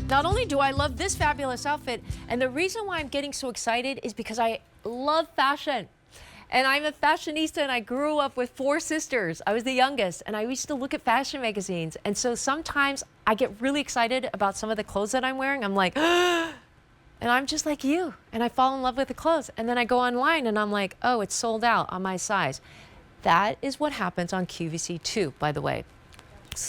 Not only do I love this fabulous outfit, and the reason why I'm getting so excited is because I love fashion. And I'm a fashionista, and I grew up with 4 sisters. I was the youngest, and I used to look at fashion magazines. And so sometimes I get really excited about some of the clothes that I'm wearing. I'm like, and I'm just like you. And I fall in love with the clothes. And then I go online, and I'm like, oh, it's sold out on my size. That is what happens on QVC too, by the way.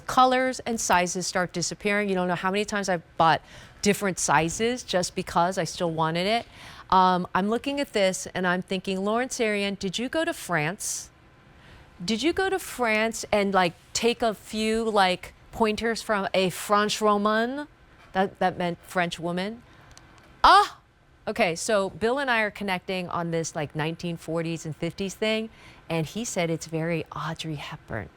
Colors and sizes start disappearing. You don't know how many times I've bought different sizes just because I still wanted it. I'm looking at this and I'm thinking, Lawrence Zarian, did you go to France? Did you go to France and like take a few like pointers from a French woman? That meant French woman. Ah, okay, so Bill and I are connecting on this like 1940s and 50s thing, and he said it's very Audrey Hepburn.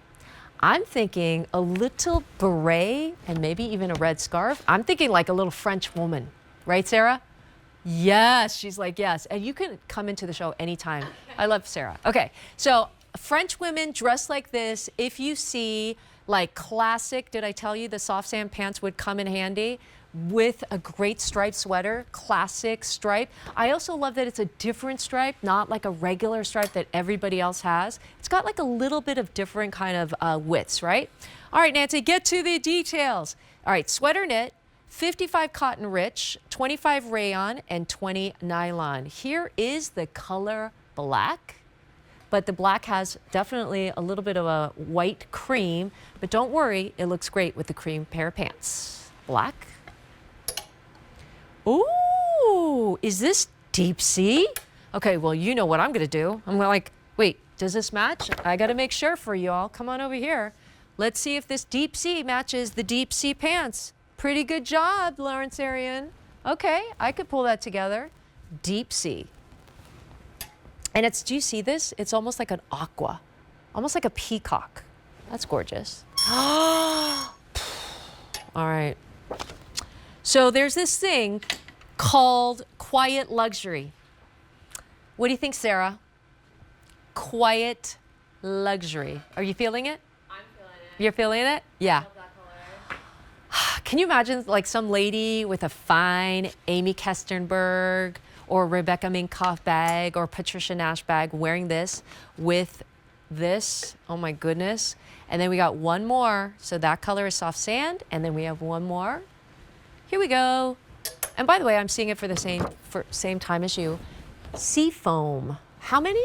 I'm thinking a little beret and maybe even a red scarf. I'm thinking like a little French woman, right, Sarah? Yes, she's like, yes. And you can come into the show anytime. I love Sarah. Okay, so French women dress like this. If you see like classic, did I tell you the soft sand pants would come in handy with a great striped sweater, classic stripe. I also love that it's a different stripe, not like a regular stripe that everybody else has. It's got like a little bit of different kind of widths, right? All right, Nancy, get to the details. All right, sweater knit, 55 cotton rich, 25 rayon, and 20 nylon. Here is the color black, but the black has definitely a little bit of a white cream, but don't worry, it looks great with the cream pair of pants. Black. Ooh, is this deep sea? Okay, well, you know what I'm gonna do. I'm gonna like, wait, does this match? I gotta make sure for you all. Come on over here. Let's see if this deep sea matches the deep sea pants. Pretty good job, Lawrence Zarian. Okay, I could pull that together. Deep sea. And it's, do you see this? It's almost like an aqua, almost like a peacock. That's gorgeous. All right. So there's this thing called quiet luxury. What do you think, Sarah? Quiet luxury. Are you feeling it? I'm feeling it. You're feeling it? Yeah. I love that color. Can you imagine like some lady with a fine Amy Kestenberg or Rebecca Minkoff bag or Patricia Nash bag wearing this with this? Oh my goodness. And then we got one more. So that color is soft sand. And then we have one more. Here we go. And by the way, I'm seeing it for the same time as you. Sea foam. How many?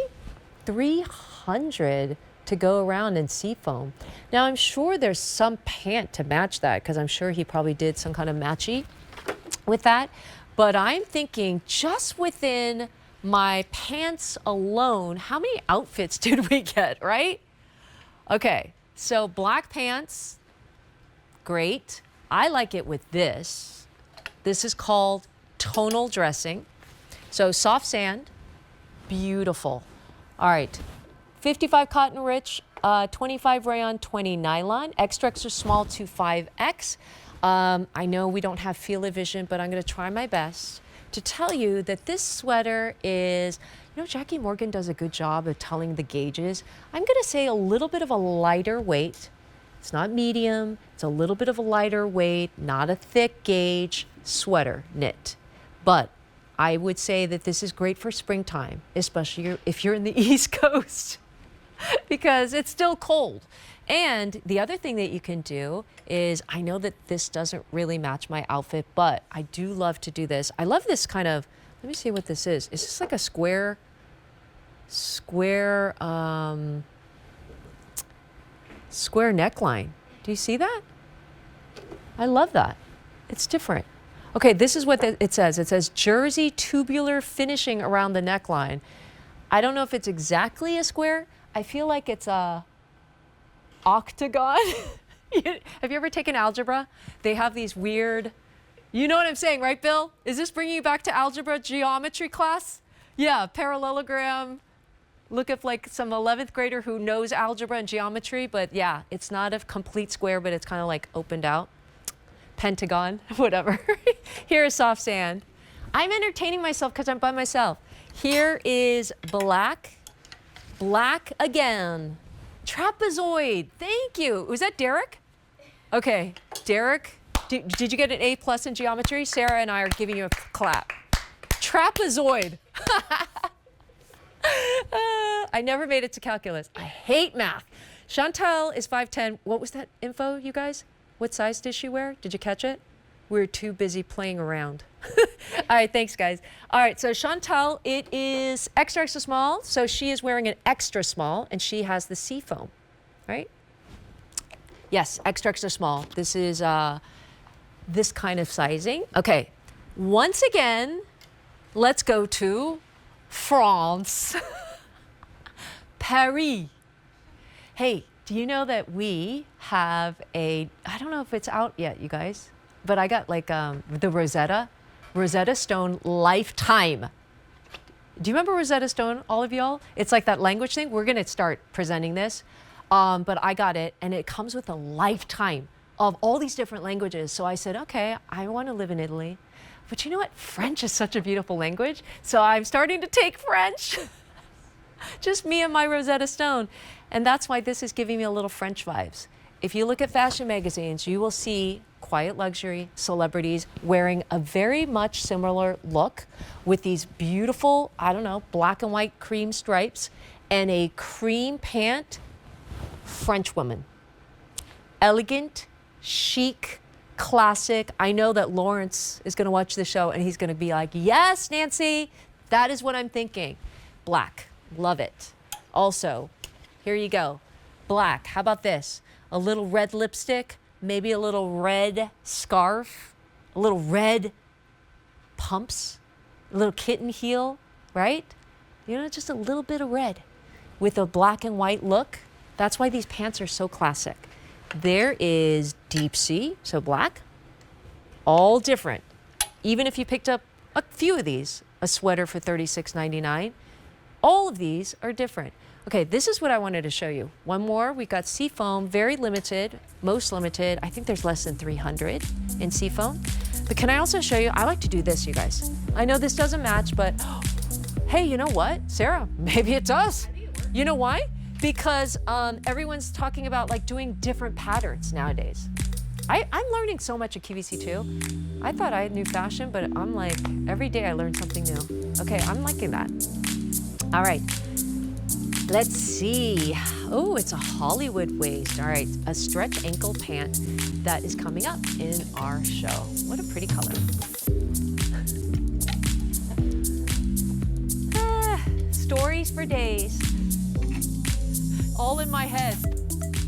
300 to go around in sea foam. Now I'm sure there's some pant to match that because I'm sure he probably did some kind of matchy with that. But I'm thinking just within my pants alone, how many outfits did we get, right? Okay, so black pants, great. I like it with this. This is called tonal dressing. So soft sand, beautiful. All right, 55 cotton rich, 25 rayon, 20 nylon, extra extra small to 5X. I know we don't have field of vision, but I'm gonna try my best to tell you that this sweater is, you know, Jackie Morgan does a good job of telling the gauges. I'm gonna say a little bit of a lighter weight. It's not medium, it's a little bit of a lighter weight, not a thick gauge sweater knit. But I would say that this is great for springtime, especially if you're in the East Coast, because it's still cold. And the other thing that you can do is, I know that this doesn't really match my outfit, but I do love to do this. I love this kind of, let me see what this is. Is this like a square neckline? Do you see that? I love that. It's different. Okay, this is what it says. It says jersey tubular finishing around the neckline. I don't know if it's exactly a square. I feel like it's a octagon. Have you ever taken algebra? They have these weird, you know what I'm saying, right, Bill? Is this bringing you back to algebra geometry class? Yeah, parallelogram. Look at like some 11th grader who knows algebra and geometry, but yeah, it's not a complete square, but it's kind of like opened out. Pentagon, whatever. Here is soft sand. I'm entertaining myself because I'm by myself. Here is black. Black again. Trapezoid. Thank you. Was that Derek? Okay, Derek. Did you get an A+ in geometry? Sarah and I are giving you a clap. Trapezoid. I never made it to calculus. I hate math. Chantal is 5'10". What was that info, you guys? What size did she wear? Did you catch it? We were too busy playing around. All right, thanks, guys. All right, so Chantal, it is extra, extra small. So she is wearing an extra small, and she has the seafoam, right? Yes, extra, extra small. This is this kind of sizing. Okay, once again, let's go to France. Paris. Hey, do you know that we have I don't know if it's out yet, you guys, but I got like the Rosetta Stone Lifetime. Do you remember Rosetta Stone, all of y'all? It's like that language thing. We're gonna start presenting this, but I got it, and it comes with a lifetime of all these different languages. So I said, okay, I wanna live in Italy. But you know what? French is such a beautiful language. So I'm starting to take French. Just me and my Rosetta Stone. And that's why this is giving me a little French vibes. If you look at fashion magazines, you will see quiet luxury celebrities wearing a very much similar look with these beautiful, I don't know, black and white cream stripes and a cream pant. French woman. Elegant, chic, classic. I know that Lawrence is going to watch the show and he's going to be like, yes, Nancy, that is what I'm thinking. Black. Love it. Also, here you go. Black. How about this? A little red lipstick, maybe a little red scarf, a little red pumps, a little kitten heel, right? You know, just a little bit of red with a black and white look. That's why these pants are so classic. There is deep sea, so black, all different. Even if you picked up a few of these, a sweater for $36.99, all of these are different. Okay, this is what I wanted to show you. One more, we got seafoam, very limited, most limited. I think there's less than 300 in seafoam. But can I also show you, I like to do this, you guys. I know this doesn't match, but hey, you know what, Sarah, maybe it does. You know why? Because everyone's talking about like doing different patterns nowadays. I'm learning so much at QVC too. I thought I knew fashion, but I'm like, every day I learn something new. Okay, I'm liking that. All right, let's see. Oh, it's a Hollywood waist. All right, a stretch ankle pant that is coming up in our show. What a pretty color. Stories for days. All in my head.